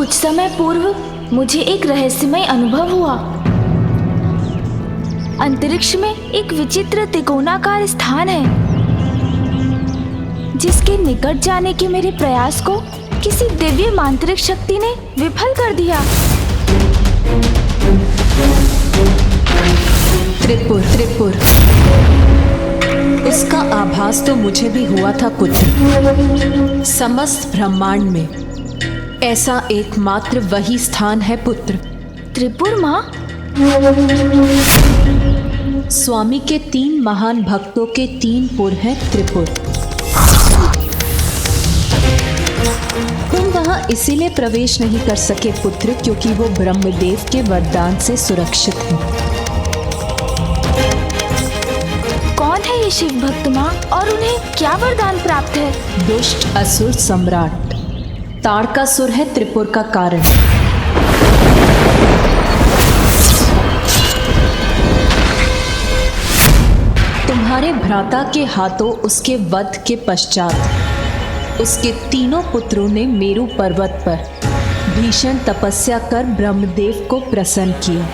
कुछ समय पूर्व मुझे एक रहस्यमय अनुभव हुआ। अंतरिक्ष में एक विचित्र त्रिकोणाकार स्थान है, जिसके निकट जाने के मेरे प्रयास को किसी दिव्य मांत्रिक शक्ति ने विफल कर दिया। त्रिपुर, उसका आभास तो मुझे भी हुआ था पुत्र। समस्त ब्रह्मांड में ऐसा एकमात्र वही स्थान है पुत्र। त्रिपुर माँ? स्वामी के 3 महान भक्तों के 3 पुर हैं त्रिपुर। तुम वहां इसीलिए प्रवेश नहीं कर सके पुत्र, क्योंकि वो ब्रह्मदेव के वरदान से सुरक्षित हैं। कौन है ये शिव भक्त माँ और उन्हें क्या वरदान प्राप्त है? दुष्ट असुर सम्राट ताड़कासुर है त्रिपुर का कारण। तुम्हारे भ्राता के हाथों उसके वध के पश्चात उसके 3 पुत्रों ने मेरु पर्वत पर भीषण तपस्या कर ब्रह्मदेव को प्रसन्न किया।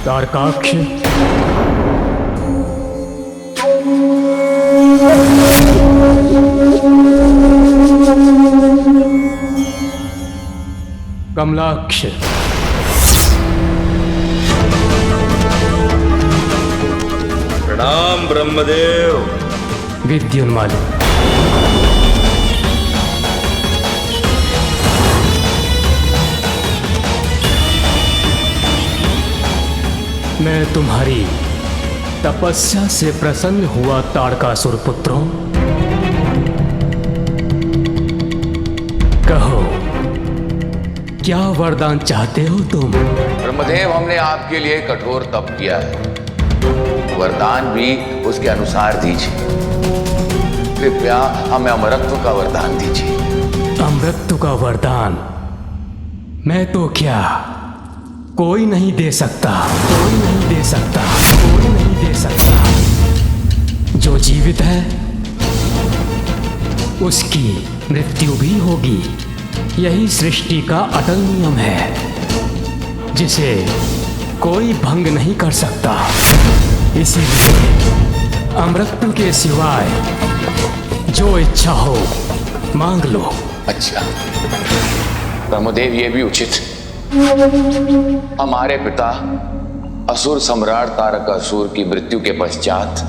तारकाक्ष, कमलाक्ष, प्रणाम ब्रह्मदेव। विद्युन्माली, मैं तुम्हारी तपस्या से प्रसन्न हुआ ताड़कासुर पुत्रों। कहो, क्या वरदान चाहते हो तुम? ब्रह्मदेव, हमने आपके लिए कठोर तप किया है, वरदान भी उसके अनुसार दीजिए। कृपया हमें अमरत्व का वरदान दीजिए। अमरत्व का वरदान मैं तो क्या कोई नहीं दे सकता, कोई नहीं दे सकता, कोई नहीं दे सकता। जो जीवित है उसकी मृत्यु भी होगी। यही सृष्टि का अटल नियम है, जिसे कोई भंग नहीं कर सकता। इसीलिए अमृत के सिवाय जो इच्छा हो मांग लो। अच्छा ब्रह्मदेव, ये भी उचित। हमारे पिता असुर सम्राट तारकासुर की मृत्यु के पश्चात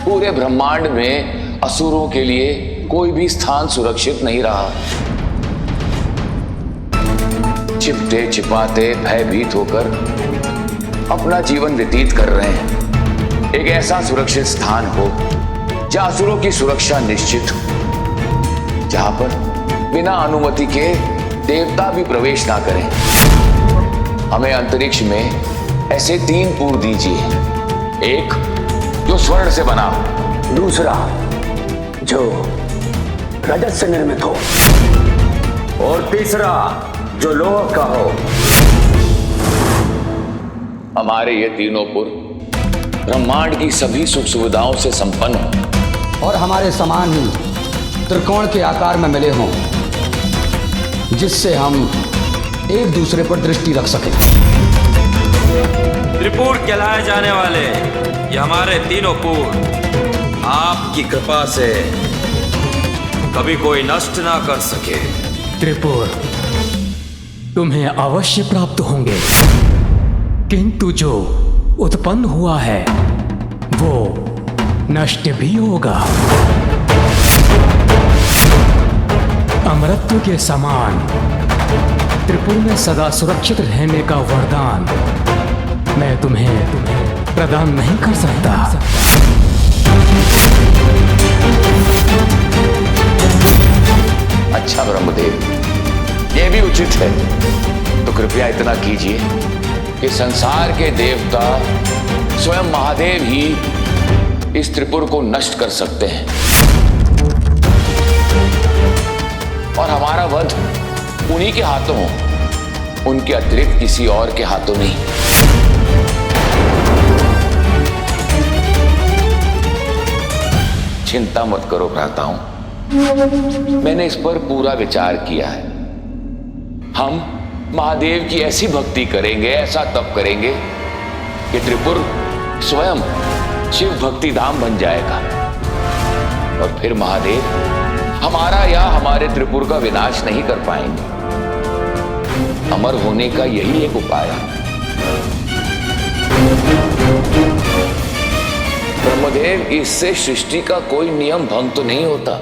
पूरे ब्रह्मांड में असुरों के लिए कोई भी स्थान सुरक्षित नहीं रहा। छिपते छिपाते भयभीत होकर अपना जीवन व्यतीत कर रहे हैं। एक ऐसा सुरक्षित स्थान हो जहां असुरों की सुरक्षा निश्चित हो, जहां पर बिना अनुमति के देवता भी प्रवेश ना करें। हमें अंतरिक्ष में ऐसे 3 पुर दीजिए। एक जो स्वर्ण से बना हो, दूसरा जो रजत से निर्मित हो, और तीसरा जो लोह का हो। हमारे ये 3 पुर ब्रह्मांड की सभी सुख सुविधाओं से संपन्न हो और हमारे समान ही त्रिकोण के आकार में मिले हों, जिससे हम एक दूसरे पर दृष्टि रख सकें। त्रिपुर कहलाए जाने वाले ये हमारे 3 पुर आपकी कृपा से कभी कोई नष्ट ना कर सके। त्रिपुर, तुम्हें अवश्य प्राप्त होंगे, किंतु जो उत्पन्न हुआ है वो नष्ट भी होगा। अमरत्व के समान त्रिपुर में सदा सुरक्षित रहने का वरदान मैं तुम्हें प्रदान नहीं कर सकता। अच्छा ब्रह्मदेव, ये भी उचित है, तो कृपया इतना कीजिए कि संसार के देवता स्वयं महादेव ही इस त्रिपुर को नष्ट कर सकते हैं और हमारा वध उन्हीं के हाथों हो, उनके अतिरिक्त किसी और के हाथों नहीं। चिंता मत करो भ्राताओं, मैंने इस पर पूरा विचार किया है। हम महादेव की ऐसी भक्ति करेंगे, ऐसा तप करेंगे कि त्रिपुर स्वयं शिव भक्ति धाम बन जाएगा और फिर महादेव हमारा या हमारे त्रिपुर का विनाश नहीं कर पाएंगे। अमर होने का यही एक उपाय है। ब्रह्मदेव, इससे सृष्टि का कोई नियम भंग तो नहीं होता,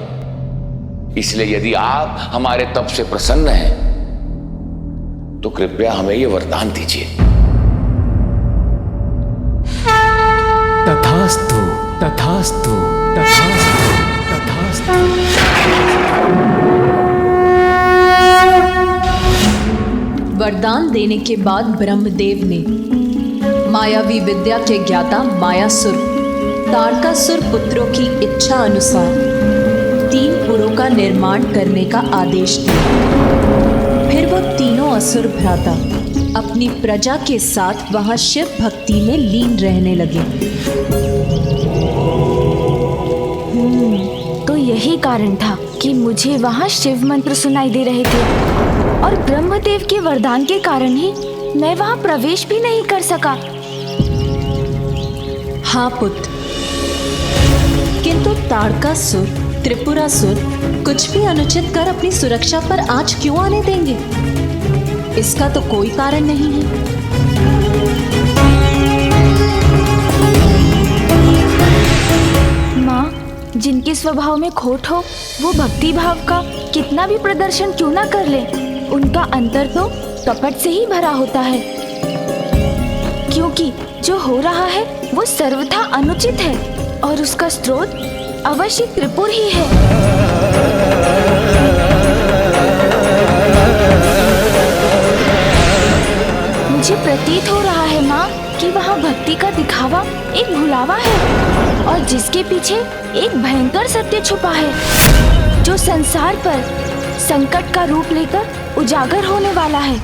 इसलिए यदि आप हमारे तप से प्रसन्न हैं तो कृपया हमें यह वरदान दीजिए। तथास्तु, तथास्तु, तथास्तु, तथास्तु। वरदान देने के बाद ब्रह्मदेव ने मायावी विद्या के ज्ञाता मायासुर तारकासुर पुत्रों की इच्छा अनुसार 3 पुरों का निर्माण करने का आदेश दिया। फिर वो तीनों असुर भ्राता अपनी प्रजा के साथ वहां शिव भक्ति में लीन रहने लगे। तो यही कारण था कि मुझे वहाँ शिव मंत्र सुनाई दे रहे थे और ब्रह्मदेव के वरदान के कारण ही मैं वहाँ प्रवेश भी नहीं कर सका। हाँ पुत्र, किंतु तारकासुर त्रिपुरासुर कुछ भी अनुचित कर अपनी सुरक्षा पर आंच क्यों आने देंगे? इसका तो कोई कारण नहीं है। माँ, जिनके स्वभाव में खोट हो वो भक्ति भाव का कितना भी प्रदर्शन क्यों ना कर ले, उनका अंतर तो कपट से ही भरा होता है, क्योंकि जो हो रहा है वो सर्वथा अनुचित है और उसका स्रोत अवश्य त्रिपुर ही है। मुझे प्रतीत हो रहा है माँ कि वहाँ भक्ति का दिखावा एक भुलावा है और जिसके पीछे एक भयंकर सत्य छुपा है जो संसार पर संकट का रूप लेकर उजागर होने वाला है।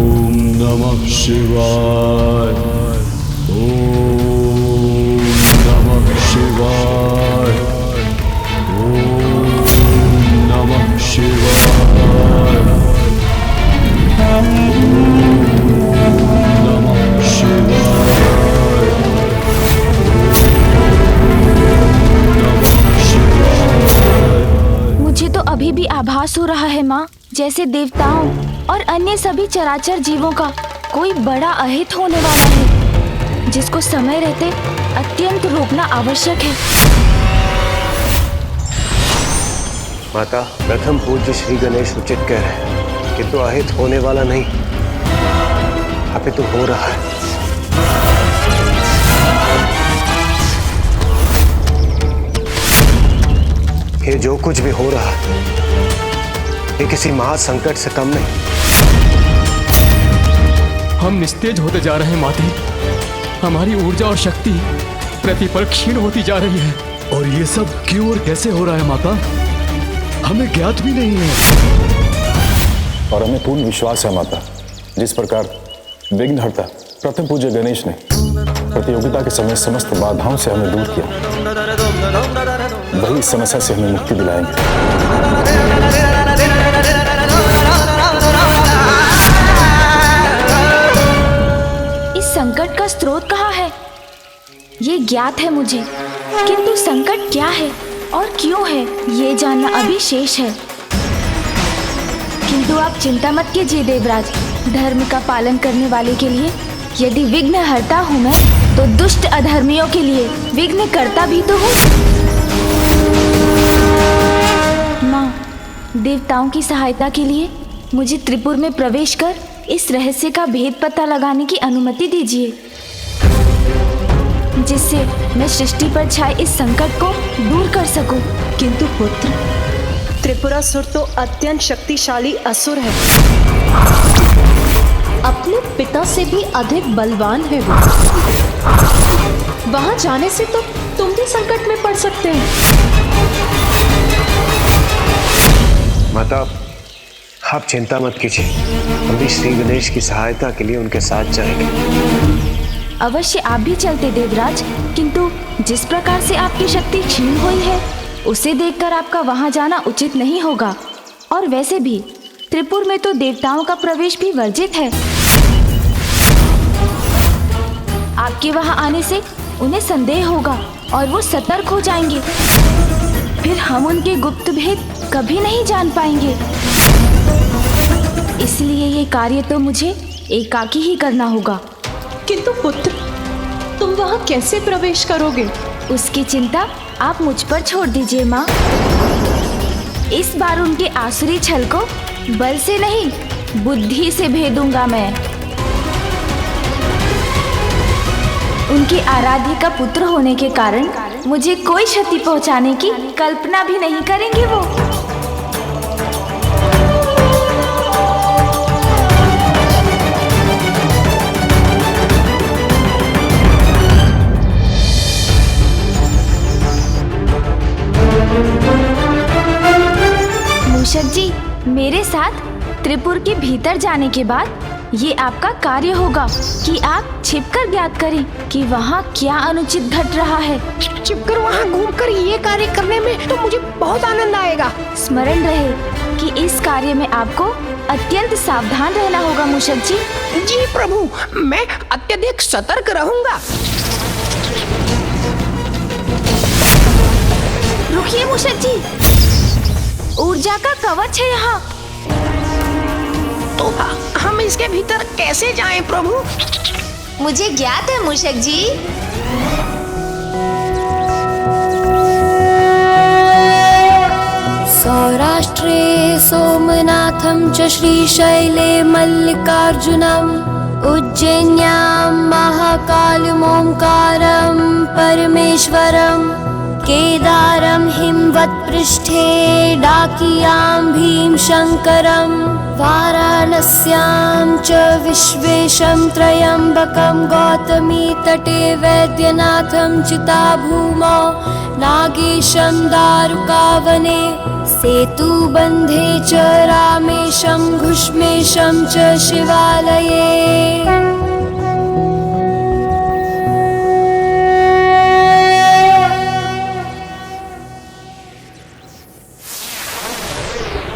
ओम नमः शिवाय, ओम नमः शिवाय, ओम नमः शिवाय, ओम नमः शिवाय, नमः शिवाय। मुझे तो अभी भी आभास हो रहा है माँ, जैसे देवताओं और अन्य सभी चराचर जीवों का कोई बड़ा अहित होने वाला है जिसको समय रहते अत्यंत रोकना आवश्यक है। माता, प्रथम पूज्य श्री गणेश उचित कह रहे हैं, किंतु अहित होने वाला नहीं अपितु हो रहा है। ये जो कुछ भी हो रहा है ये किसी महासंकट से कम नहीं। हम निस्तेज होते जा रहे हैं माते, हमारी ऊर्जा और शक्ति प्रतिपल क्षीण होती जा रही है। और ये सब क्यों और कैसे हो रहा है माता, हमें ज्ञात भी नहीं है। और हमें पूर्ण विश्वास है माता, जिस प्रकार विघ्नहर्ता प्रथम पूज्य गणेश ने प्रतियोगिता के समय समस्त बाधाओं से हमें दूर किया, वही इस समस्या से हमें मुक्ति दिलाएंगे। इस संकट का स्रोत कहाँ है ये ज्ञात है मुझे, किंतु संकट क्या है और क्यों है ये जानना अभी शेष है। किंतु आप चिंता मत कीजिए देवराज, धर्म का पालन करने वाले के लिए यदि विघ्न हरता हूँ मैं, तो दुष्ट अधर्मियों के लिए विघ्न करता भी तो हूँ। माँ, देवताओं की सहायता के लिए मुझे त्रिपुर में प्रवेश कर इस रहस्य का भेद पता लगाने की अनुमति दीजिए, जिससे मैं सृष्टि पर छाए इस संकट को दूर कर सकूं। किंतु पुत्र, त्रिपुरासुर तो अत्यंत शक्तिशाली असुर है, अपने पिता से भी अधिक बलवान है वो। वहां जाने से तो तुम भी संकट में पड़ सकते हैं। माता, आप चिंता मत कीजिए, हम भी श्री गणेश की सहायता के लिए उनके साथ जाएंगे। अवश्य आप भी चलते देवराज, किंतु जिस प्रकार से आपकी शक्ति क्षीण हुई है उसे देखकर आपका वहां जाना उचित नहीं होगा। और वैसे भी त्रिपुर में तो देवताओं का प्रवेश भी वर्जित है। आपके वहां आने से उन्हें संदेह होगा और वो सतर्क हो जाएंगे, फिर हम उनके गुप्त भेद कभी नहीं जान पाएंगे। इसलिए ये कार्य तो मुझे एकाकी ही करना होगा। किंतु पुत्र, तुम वहां कैसे प्रवेश करोगे? उसकी चिंता आप मुझ पर छोड़ दीजिए माँ। इस बार उनके आसुरी छल को बल से नहीं बुद्धि से भेदूंगा मैं। उनके आराध्य का पुत्र होने के कारण मुझे कोई क्षति पहुंचाने की कल्पना भी नहीं करेंगे वो। मूषक जी, मेरे साथ त्रिपुर के भीतर जाने के बाद ये आपका कार्य होगा कि आप छिपकर ज्ञात करें कि वहाँ क्या अनुचित घट रहा है। छिपकर वहाँ घूमकर ये कार्य करने में तो मुझे बहुत आनंद आएगा। स्मरण रहे कि इस कार्य में आपको अत्यंत सावधान रहना होगा मूषक जी। जी प्रभु, मैं अत्यधिक सतर्क रहूंगा। रुकिए मूषक जी, ऊर्जा का कवच है यहाँ। तो हम इसके भीतर कैसे जाएं प्रभु? मुझे ज्ञात है मूषक जी। सौराष्ट्रे सोमनाथं च श्रीशैले मल्लिकार्जुनम् उज्जैन्यां महाकालमोंकारं परमेश्वरम् केदारं हिमवत्पृष्ठे डाकियां भीमशङ्करं वाराणस्यां च विश्वेशं त्र्यम्बकं गौतमी तटे वैद्यनाथं चिताभूमौ नागेशं दारुकावने सेतुबन्धे च रामेशं घुष्मेशं च शिवालये।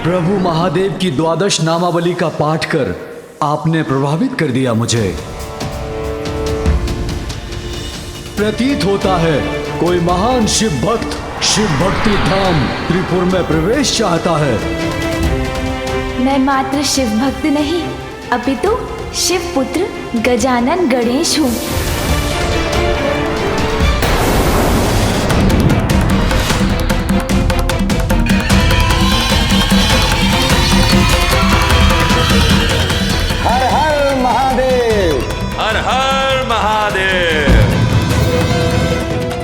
प्रभु महादेव की द्वादश नामावली का पाठ कर आपने प्रभावित कर दिया मुझे। प्रतीत होता है कोई महान शिव भक्त शिव भक्ति धाम त्रिपुर में प्रवेश चाहता है। मैं मात्र शिव भक्त नहीं, अपितु शिव पुत्र गजानन गणेश हूँ। हर हर महादेव, हर हर महादेव,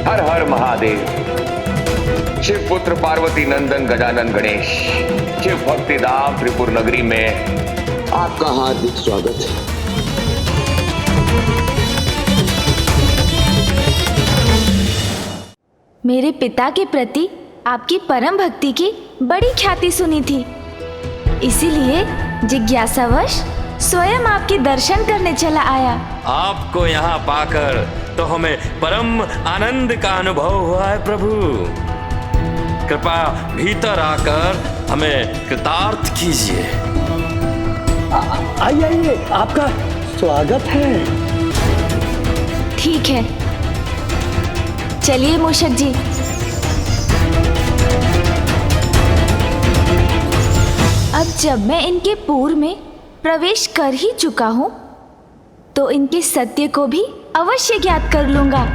हर हर महादेव। शिव पुत्र पार्वती नंदन गजानन गणेश शिव भक्ति धाम त्रिपुर नगरी में आपका हार्दिक स्वागत है। मेरे पिता के प्रति आपकी परम भक्ति की बड़ी ख्याति सुनी थी, इसीलिए जिज्ञासावश स्वयं आपके दर्शन करने चला आया। आपको यहाँ पाकर तो हमें परम आनंद का अनुभव हुआ है प्रभु। कृपया भीतर आकर हमें कृतार्थ कीजिए। आइए आइए, आपका स्वागत है। ठीक है, चलिए मूषक जी। अब जब मैं इनके पूर्व में प्रवेश कर ही चुका हूँ तो इनके सत्य को भी अवश्य ज्ञात कर लूंगा।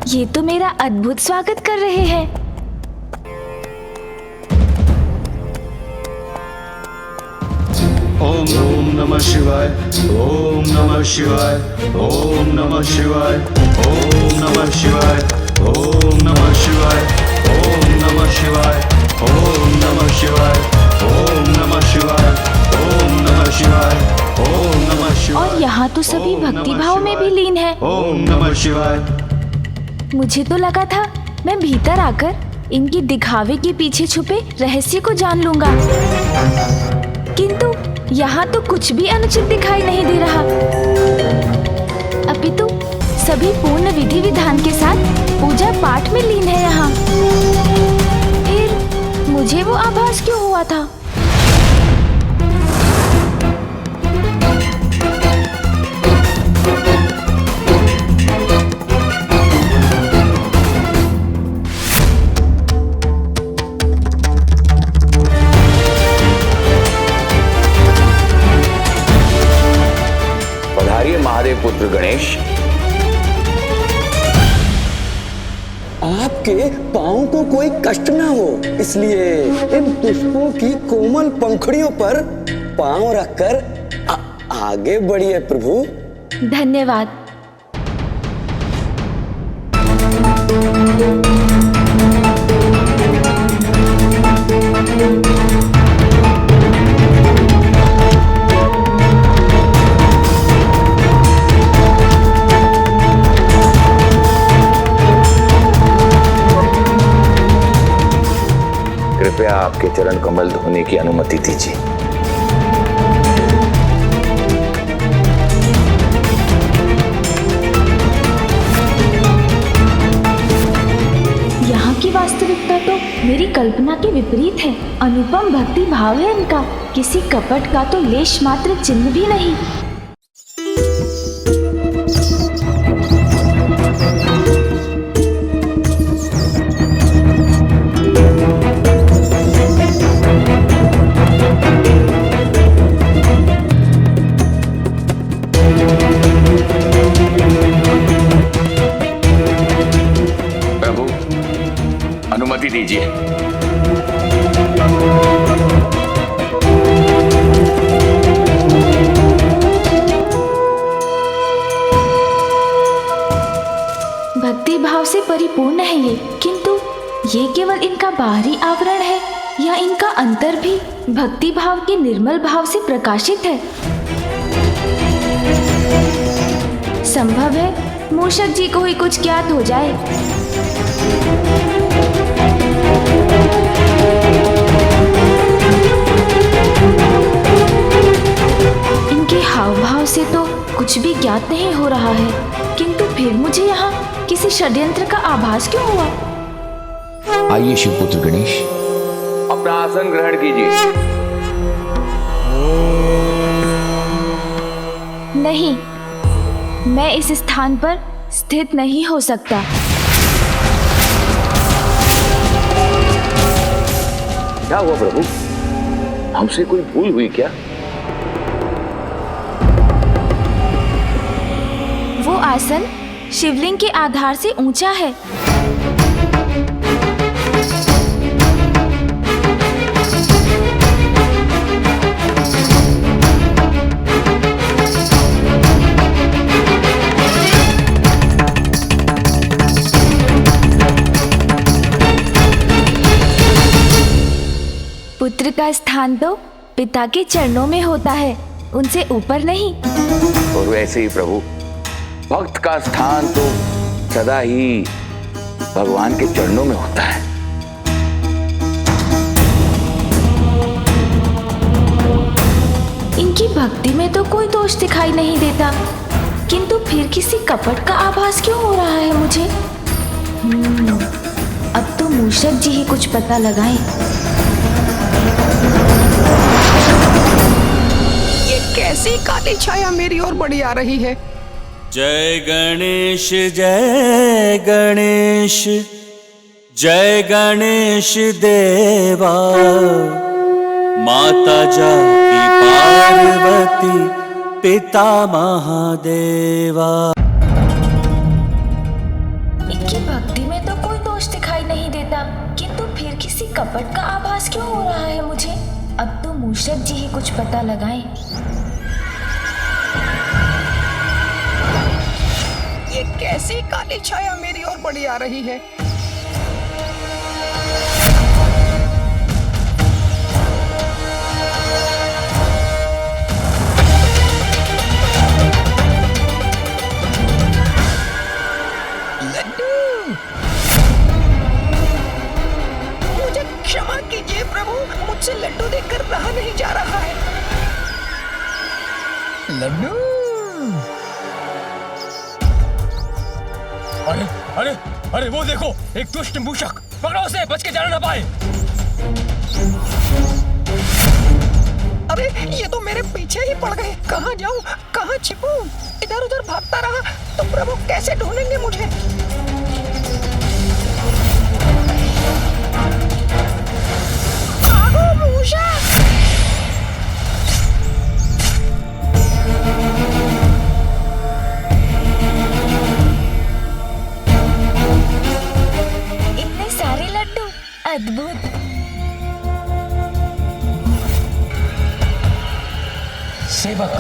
ये तो मेरा अद्भुत स्वागत कर रहे हैं। ओम नमः शिवाय, ओम नमः शिवाय, ओम नमः शिवाय, ओम नमः शिवाय, ओम नमः शिवाय, ओम नमः शिवाय, ओम नमः शिवाय, ओम नमः शिवाय, ओम नमः शिवाय, ओम नमः शिवाय। और यहाँ तो सभी भक्ति भाव में भी लीन है। ओम नमः शिवाय। मुझे तो लगा था मैं भीतर आकर इनकी दिखावे के पीछे छुपे रहस्य को जान लूंगा, किंतु यहाँ तो कुछ भी अनुचित दिखाई नहीं दे रहा। अपितु सभी पूर्ण विधि विधान के साथ पूजा पाठ में लीन है यहाँ। फिर मुझे वो आभास क्यों हुआ था? महादेव पुत्र गणेश, आपके पांव को कोई कष्ट ना हो, इसलिए इन पुष्पों की कोमल पंखुड़ियों पर पांव रखकर आगे बढ़िए प्रभु। धन्यवाद। कृपया आपके चरण कमल धोने की अनुमति दीजिए। यहाँ की वास्तविकता तो मेरी कल्पना के विपरीत है। अनुपम भक्ति भाव है इनका, किसी कपट का तो लेश मात्र चिन्ह भी नहीं। अनुमति दीजिए। भक्ति भाव से परिपूर्ण है ये, किंतु ये केवल इनका बाहरी आवरण है या इनका अंतर भी भक्ति भाव के निर्मल भाव से प्रकाशित है? संभव है मूषक जी को ही कुछ ज्ञात हो जाए। इनके हाव भाव से तो कुछ भी ज्ञात नहीं हो रहा है, किंतु फिर मुझे यहाँ किसी षड्यंत्र का आभास क्यों हुआ? आइए शिवपुत्र गणेश, अपना आसन ग्रहण कीजिए। नहीं, मैं इस स्थान पर स्थित नहीं हो सकता। क्या हुआ प्रभु? हमसे कोई भूल हुई क्या? वो आसन शिवलिंग के आधार से ऊंचा है। पुत्र का स्थान तो पिता के चरणों में होता है, उनसे ऊपर नहीं। और वैसे ही प्रभु, भक्त का स्थान तो सदा ही भगवान के चरणों में होता है। इनकी भक्ति में तो कोई दोष दिखाई नहीं देता, किंतु फिर किसी कपट का आभास क्यों हो रहा है मुझे? अब तो मूषक जी ही कुछ पता लगाएं। ये कैसी काली छाया मेरी ओर बढ़ी आ रही है? जय गणेश जय गणेश, जय गणेश देवा, माता जाकी पार्वती, पिता महादेवा। इनकी भक्ति में तो कोई दोष दिखाई नहीं देता, किंतु फिर किसी कपट का आभास क्यों हो रहा है मुझे? अब तो मूषक जी ही कुछ पता लगाएं। ये कैसी काली छाया मेरी ओर बढ़ी आ रही है? मुझे क्षमा कीजिए प्रभु, मुझसे लड्डू देखकर रहा नहीं जा रहा है। लड्डू। अरे अरे अरे वो देखो, एक दुष्ट मूषक, पकड़ो उसे, बच के जाना ना पाए। अरे ये तो मेरे पीछे ही पड़ गए। कहाँ जाऊँ, कहाँ छिपूं? इधर उधर भागता रहा तो प्रभु कैसे ढूंढेंगे मुझे? भागो मूषक! इतने सारे लड्डू, अद्भुत। सेवक,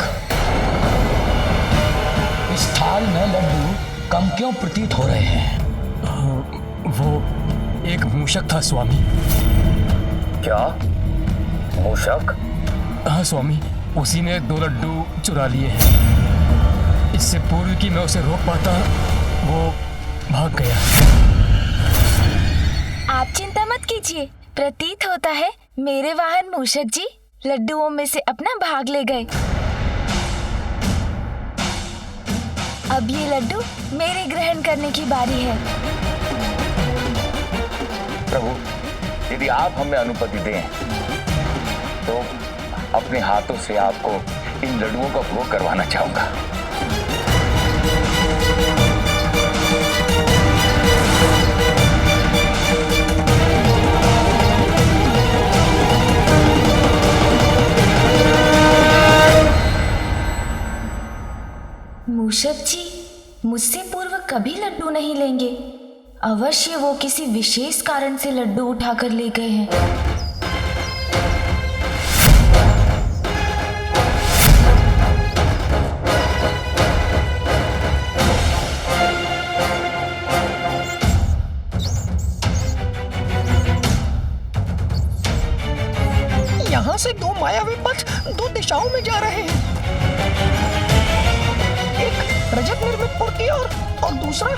इस थाल में लड्डू कम क्यों प्रतीत हो रहे हैं? वो एक मूषक था स्वामी। क्या मूषक? हाँ स्वामी, उसी ने 2 लड्डू चुरा लिए हैं। इससे पूर्व कि मैं उसे रोक पाता, वो भाग गया। आप चिंता मत कीजिए, प्रतीत होता है मेरे वाहन मूषक जी लड्डुओं में से अपना भाग ले गए। अब ये लड्डू मेरे ग्रहण करने की बारी है। प्रभु, यदि आप हमें अनुमति दें तो अपने हाथों से आपको इन लड्डुओं का भोग करवाना चाहूंगा। मूषक जी मुझसे पूर्व कभी लड्डू नहीं लेंगे। अवश्य वो किसी विशेष कारण से लड्डू उठाकर ले गए हैं। यहाँ से 2 मायावी पथ 2 दिशाओं में जा रहे हैं। एक रजत निर्मित की ओर और दूसरा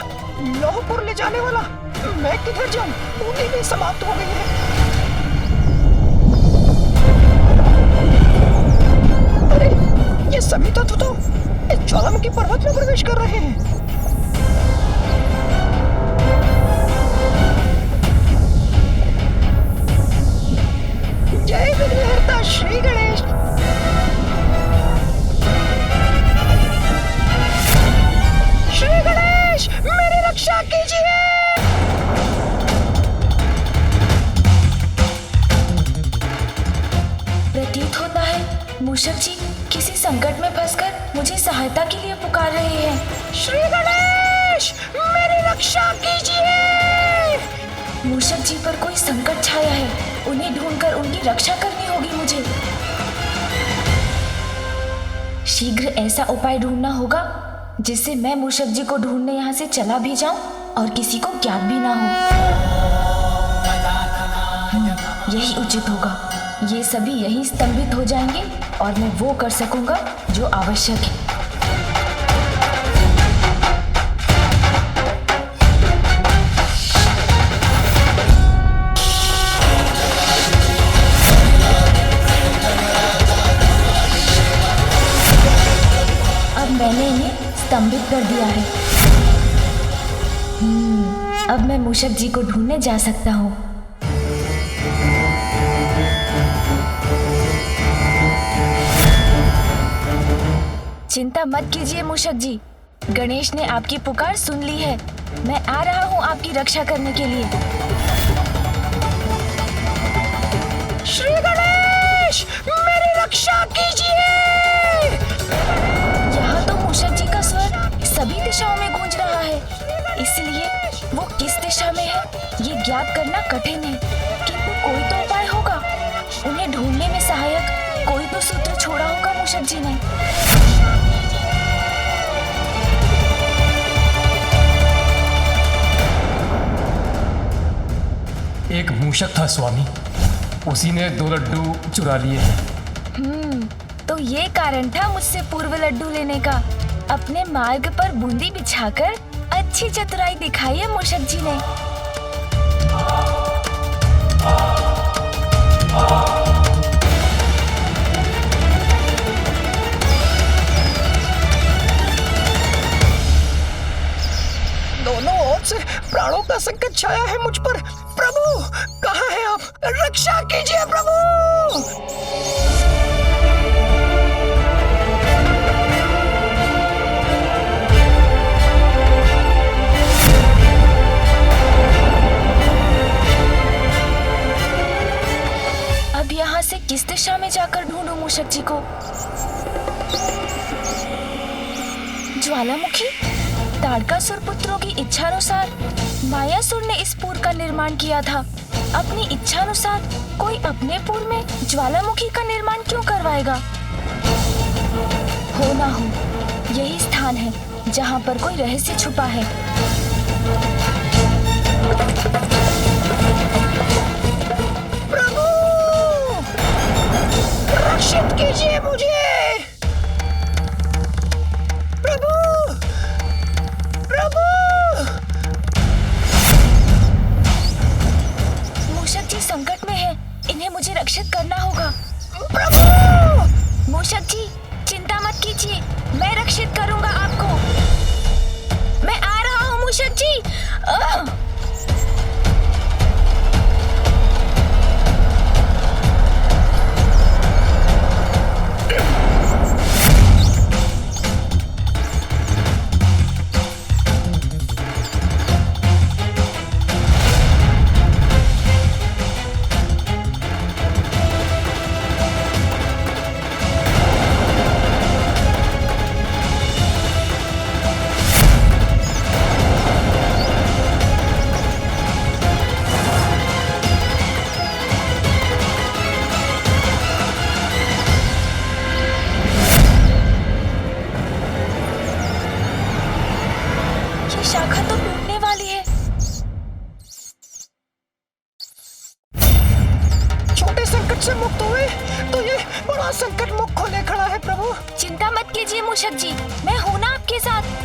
लौहपुर ले जाने वाला। मैं किधर जाऊं? पूरी भी समाप्त हो गई है। अरे ये सभी तत्व तो इस ज्वालामुखी पर्वत में प्रवेश कर रहे हैं। जय विघ्नहर्ता श्री गणेश। श्री गणेश मेरी रक्षा कीजिए। प्रतीत होता है मूषक जी किसी संकट में फंसकर मुझे सहायता के लिए पुकार रहे हैं। श्री गणेश मेरी रक्षा कीजिए। मूषक जी पर कोई संकट छाया है, उन्हें ढूंढकर उनकी रक्षा करनी होगी मुझे। शीघ्र ऐसा उपाय ढूंढना होगा जिससे मैं मूषक जी को ढूंढने यहाँ से चला भी जाऊं और किसी को ज्ञात भी ना हो। यही उचित होगा। ये सभी यहीं स्तंभित हो जाएंगे और मैं वो कर सकूंगा जो आवश्यक है। स्तंभित कर दिया है। अब मैं मूषक जी को ढूंढने जा सकता हूँ। चिंता मत कीजिए मूषक जी, गणेश ने आपकी पुकार सुन ली है। मैं आ रहा हूँ आपकी रक्षा करने के लिए। श्री गणेश, मेरी रक्षा कीजिए। यहाँ तो मूषक जी का स्वर सभी दिशाओं में गूंज रहा है, इसलिए वो किस दिशा में है ये ज्ञात करना कठिन है, किंतु कोई तो उपाय होगा। उन्हें ढूंढने में सहायक कोई तो सूत्र छोड़ा होगा मूषक जी ने। एक मूषक था स्वामी, उसी ने 2 लड्डू चुरा लिए हैं। तो ये कारण था मुझसे पूर्व लड्डू लेने का। अपने मार्ग पर बूंदी बिछाकर अच्छी चतुराई दिखाई है मूषक जी ने। दोनों ओर से प्राणों का संकट छाया है मुझ पर। प्रभु, कहाँ हैं आप? रक्षा कीजिए प्रभु। अब यहाँ से किस दिशा में जाकर ढूंढूं मूषक जी को? ज्वालामुखी, ताड़कासुर पुत्रों की इच्छानुसार मायासुर ने इस पुर का निर्माण किया था। अपनी इच्छानुसार कोई अपने पुर में ज्वालामुखी का निर्माण क्यों करवाएगा? हो ना हो, यही स्थान है जहाँ पर कोई रहस्य छुपा है। प्रभु, रक्षित कीजिए मुझे। मूषक जी संकट में है, इन्हें मुझे रक्षित करना होगा। प्रभु! मूषक जी चिंता मत कीजिए, मैं रक्षित करूंगा आपको। मैं आ रहा हूँ मूषक जी। शाखा तो टूटने वाली है। छोटे संकट से मुक्त हुए तो ये बड़ा संकट मुख खोले खड़ा है प्रभु। चिंता मत कीजिए मूषक जी, मैं हूं ना आपके साथ।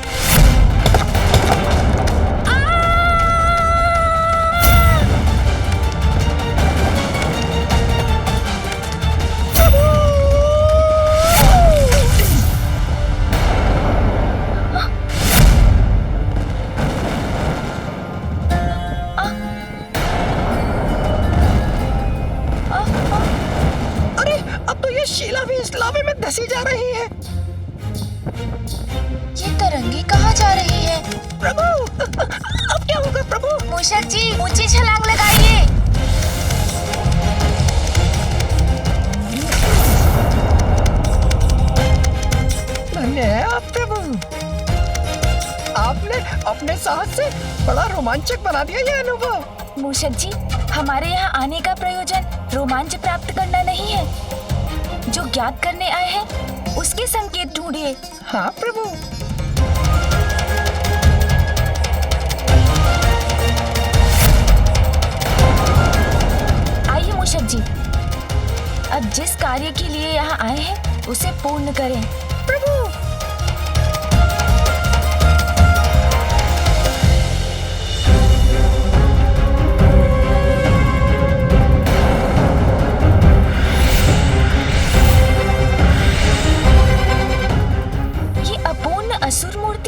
शीला भी इस लावे में धसी जा रही है। ये तरंगी कहाँ जा रही है? प्रभु, अब क्या होगा प्रभु? मूषक जी ऊंची छलांग लगाइए। धन्य है आप प्रभु, आपने अपने साहस से बड़ा रोमांचक बना दिया ये अनुभव। मूषक जी, हमारे यहाँ आने का प्रयोजन रोमांच प्राप्त करना नहीं है। जो ज्ञात करने आए हैं उसके संकेत ढूंढिए। हाँ प्रभु। आइए मूषक जी, अब जिस कार्य के लिए यहाँ आए हैं उसे पूर्ण करें। प्रभु, असुर मूर्ति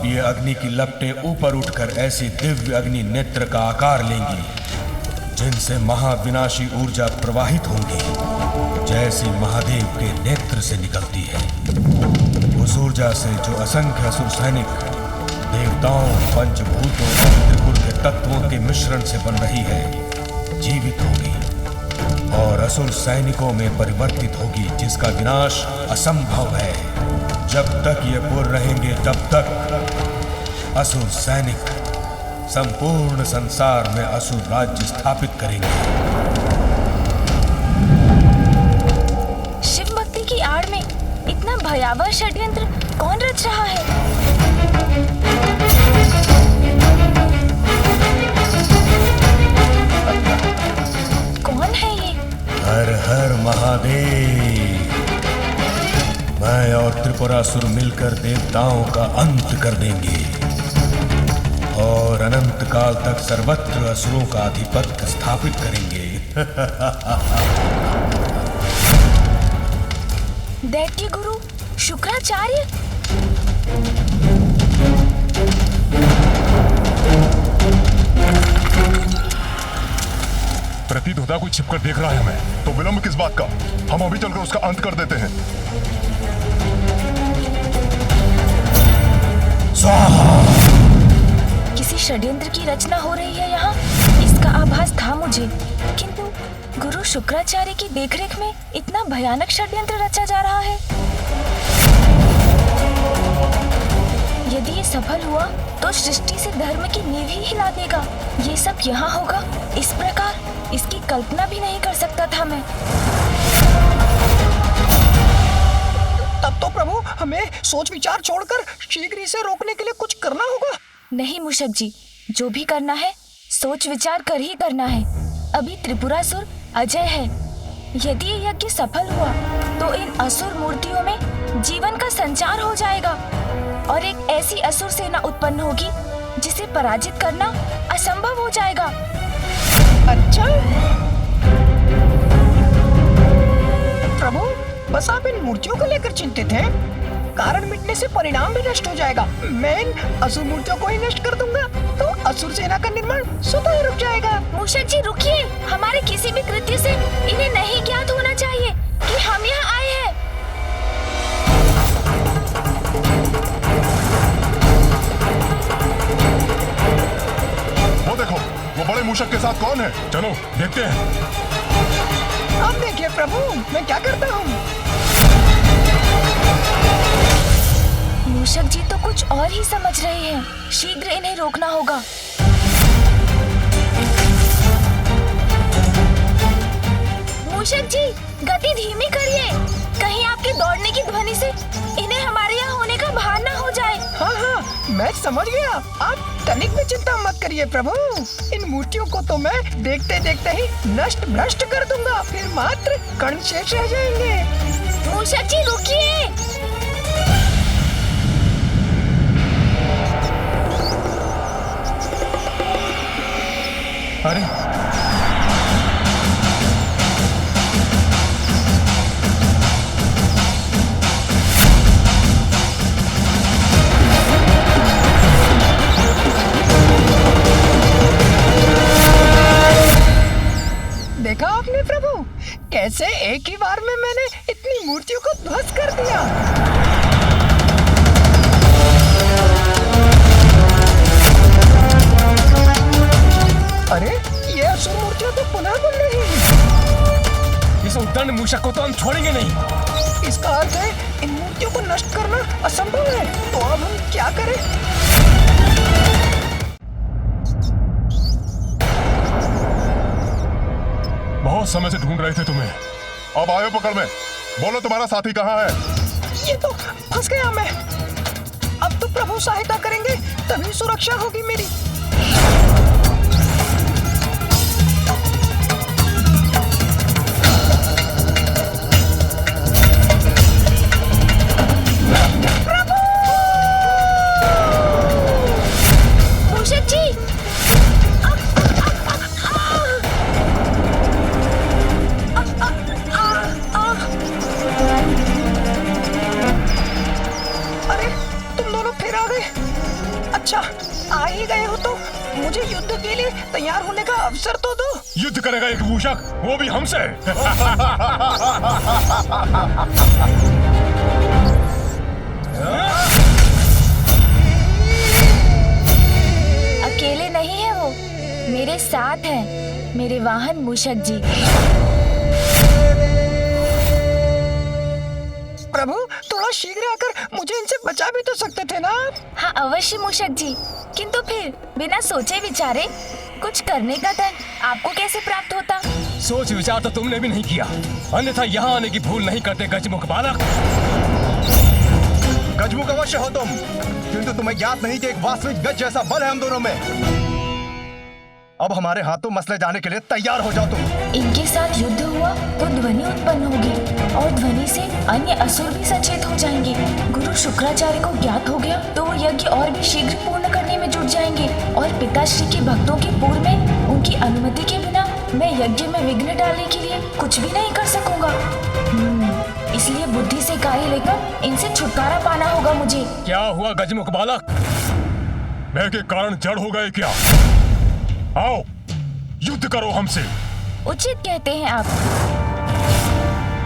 ये अग्नि की लपटें ऊपर उठकर ऐसी दिव्य अग्नि नेत्र का आकार लेंगी जिनसे महाविनाशी ऊर्जा प्रवाहित होंगी, जैसी महादेव के नेत्र से निकलती है। उस ऊर्जा से जो असंख्य असुर सैनिक देवताओं, पंचभूतों और त्रिपुर के तत्वों के मिश्रण से बन रही है, जीवित होगी और असुर सैनिकों में परिवर्तित होगी, जिसका विनाश असंभव है। जब तक ये पुर रहेंगे तब तक असुर सैनिक संपूर्ण संसार में असुर राज्य स्थापित करेंगे। शिव भक्ति की आड़ में इतना भयावह षड्यंत्र कौन रच रहा है? कौन है ये? हर हर महादेव। मैं और त्रिपुरासुर मिलकर देवताओं का अंत कर देंगे और अनंत काल तक सर्वत्र असुरों का आधिपत्य स्थापित करेंगे। दैत्य गुरु शुक्राचार्य। प्रतीत होता कोई छिपकर देख रहा है हमें, तो विलंब किस बात का? हम अभी चलकर उसका अंत कर देते हैं। किसी षड्यंत्र की रचना हो रही है यहाँ, इसका आभास था मुझे, किंतु गुरु शुक्राचार्य की देखरेख में इतना भयानक षड्यंत्र रचा जा रहा है। यदि ये सफल हुआ तो सृष्टि से धर्म की नींव ही हिला देगा। ये सब यहाँ होगा इस प्रकार, इसकी कल्पना भी नहीं कर सकता था मैं। तब तो प्रभु हमें सोच विचार छोड़कर शीघ्र इसे रोकने के लिए कुछ करना होगा। नहीं मूषक जी, जो भी करना है सोच विचार कर ही करना है। अभी त्रिपुरासुर अजय है। यदि ये यज्ञ सफल हुआ तो इन असुर मूर्तियों में जीवन का संचार हो जाएगा और एक ऐसी असुर सेना उत्पन्न होगी जिसे पराजित करना असंभव हो जाएगा। अच्छा प्रभु, बस आप इन मूर्तियों को लेकर चिंतित हैं। कारण मिटने से परिणाम भी नष्ट हो जाएगा। मैं इन असुर मूर्तियों को ही नष्ट कर दूंगा तो असुर सेना का निर्माण स्वतः ही रुक जाएगा। मूषक जी रुकिए, हमारे किसी भी कृत्य से इन्हें नहीं ज्ञात होना चाहिए कि हम यहाँ आए हैं। वो देखो, वो बड़े मूषक के साथ कौन है? चलो देखते हैं। आप देखिए प्रभु, मैं क्या करता हूँ। मूषक जी तो कुछ और ही समझ रहे हैं। शीघ्र इन्हें रोकना होगा। मूषक जी गति धीमी करिए, कहीं आपके दौड़ने की ध्वनि से इन्हें हमारे यहाँ होने का भान न हो जाए। हाँ हाँ, मैं समझ गया। आप तनिक भी चिंता मत करिए प्रभु। इन मूर्तियों को तो मैं देखते देखते ही नष्ट भ्रष्ट कर दूंगा, फिर मात्र कण शेष रह जाएंगे। मूषक जी रुकिए। अरे देखा आपने प्रभु, कैसे एक ही बार में मैंने इतनी मूर्तियों को ध्वस्त कर दिया। अरे ये असुर मूर्तियां तो पुनः बन रही हैं। इस उद्दंड मूषक को तो हम छोड़ेंगे नहीं। इसका अर्थ है इन मूर्तियों को नष्ट करना असंभव है। तो अब हम क्या करें? बहुत समय से ढूंढ रहे थे तुम्हें, अब आयो पकड़ में। बोलो तुम्हारा साथी कहाँ है? ये तो फंस गया मैं। अब तो प्रभु सहायता करेंगे तभी सुरक्षा होगी मेरी। अच्छा, आ ही गए हो तो मुझे युद्ध के लिए तैयार होने का अवसर तो दो। युद्ध करेगा एक मूषक, वो भी हमसे। अकेले नहीं है वो, मेरे साथ हैं मेरे वाहन मूषक जी। प्रभु, थोड़ा शीघ्र आकर मुझे इनसे बचा भी तो सकते थे ना। हाँ अवश्य मूषक जी, किंतु फिर बिना सोचे विचारे कुछ करने का धन आपको कैसे प्राप्त होता? सोच विचार तो तुमने भी नहीं किया, अन्यथा यहाँ आने की भूल नहीं करते गजमुख बालक। गजमुख अवश्य हो तुम, किंतु तुम्हें ज्ञात नहीं कि एक वास्तविक गज जैसा बल है हम दोनों में। अब हमारे हाथों मसले जाने के लिए तैयार हो जाओ तुम। इनके साथ युद्ध हुआ तो ध्वनि उत्पन्न होगी और ध्वनि से अन्य असुर भी सचेत हो जाएंगे। गुरु शुक्राचार्य को ज्ञात हो गया तो वो यज्ञ और भी शीघ्र पूर्ण करने में जुट जाएंगे और पिताश्री के भक्तों के पूर्व में उनकी अनुमति के बिना मैं यज्ञ में विघ्न डालने के लिए कुछ भी नहीं कर सकूंगा। इसलिए बुद्धि से कार्य लेकर इनसे छुटकारा पाना होगा मुझे। क्या हुआ गजमुख बालक, मैं के कारण जड़ हो गए क्या? आओ युद्ध करो हमसे। उचित कहते हैं आप।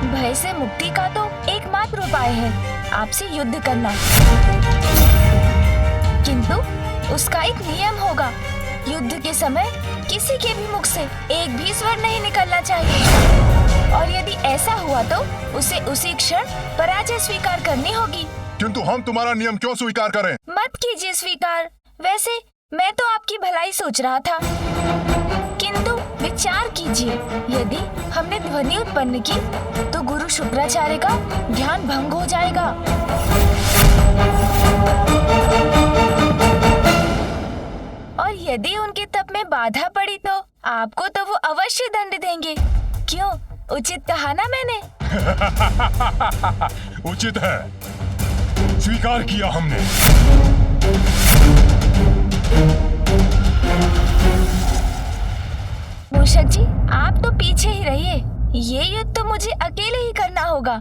भय से मुक्ति का तो एकमात्र उपाय है आपसे युद्ध करना, किंतु उसका एक नियम होगा। युद्ध के समय किसी के भी मुख से एक भी स्वर नहीं निकलना चाहिए और यदि ऐसा हुआ तो उसे उसी क्षण पराजय स्वीकार करनी होगी। किंतु हम तुम्हारा नियम क्यों स्वीकार करें? मत कीजिए स्वीकार। वैसे मैं तो आपकी भलाई सोच रहा था, किंतु विचार कीजिए, यदि हमने ध्वनि उत्पन्न की तो गुरु शुक्राचार्य का ध्यान भंग हो जाएगा। और यदि उनके तप में बाधा पड़ी तो आपको तो वो अवश्य दंड देंगे। क्यों, उचित कहा ना मैंने? उचित है, स्वीकार किया हमने। मूषक जी, आप तो पीछे ही रहिए, ये युद्ध तो मुझे अकेले ही करना होगा।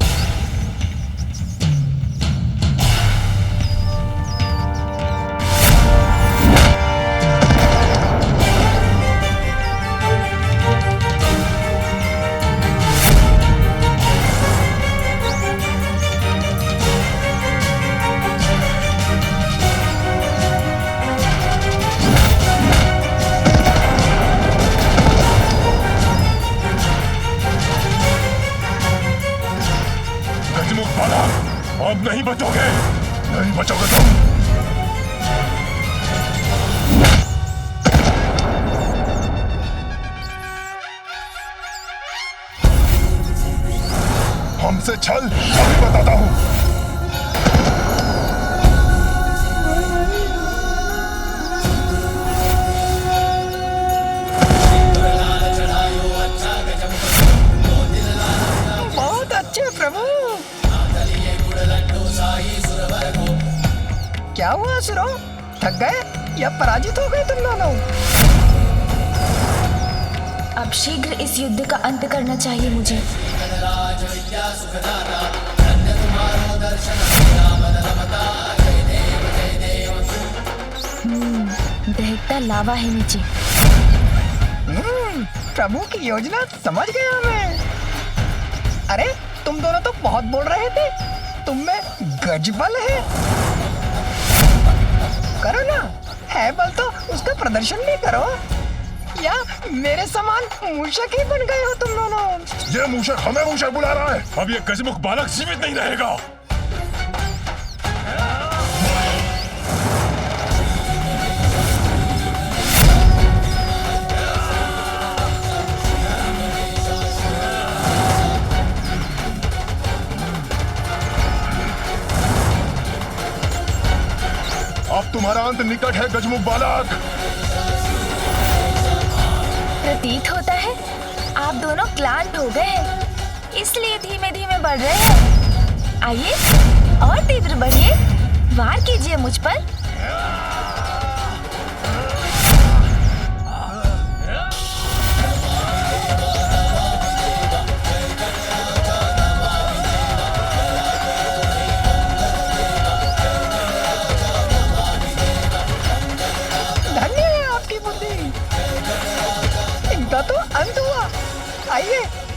अब नहीं बचोगे, नहीं बचोगे तुम। हमसे छल अभी बताता हूं। बहुत अच्छे प्रभु। क्या हुआ असुरो, थक गए या पराजित हो गए तुम दोनों? अब शीघ्र इस युद्ध का अंत करना चाहिए मुझे। दहकता लावा है नीचे। प्रभु की योजना समझ गया मैं। अरे तुम दोनों तो बहुत बोल रहे थे, तुम में गजबल है। करो ना, है बल तो उसका प्रदर्शन भी करो, या मेरे समान मूषक ही बन गए हो तुम दोनों। ये मूषक हमें मूषक बुला रहा है, अब ये गजमुख बालक जीवित नहीं रहेगा। अब तुम्हारा अंत निकट है गजमुख बालक। प्रतीत होता है आप दोनों क्लांत हो गए हैं, इसलिए धीमे धीमे बढ़ रहे हैं। आइए और तीव्र बढ़िए, वार कीजिए मुझ पर।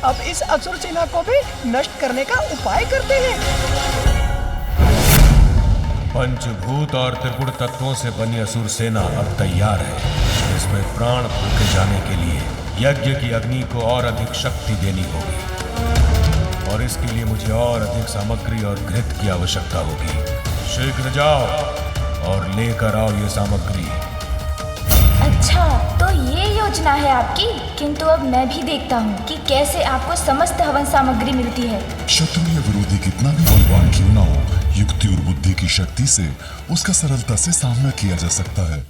अब इस असुर सेना को भी नष्ट करने का उपाय करते हैं। पंचभूत और त्रिगुण तत्वों से बनी असुर सेना अब तैयार है। इसमें प्राण फूके जाने के लिए यज्ञ की अग्नि को और अधिक शक्ति देनी होगी, और इसके लिए मुझे और अधिक सामग्री और घृत की आवश्यकता होगी। शीघ्र जाओ और लेकर आओ ये सामग्री। अच्छा, तो ये योजना है आपकी। किंतु अब मैं भी देखता हूँ कि कैसे आपको समस्त हवन सामग्री मिलती है। शत्रु या विरोधी कितना भी बलवान क्यों ना हो, युक्ति और बुद्धि की शक्ति से उसका सरलता से सामना किया जा सकता है।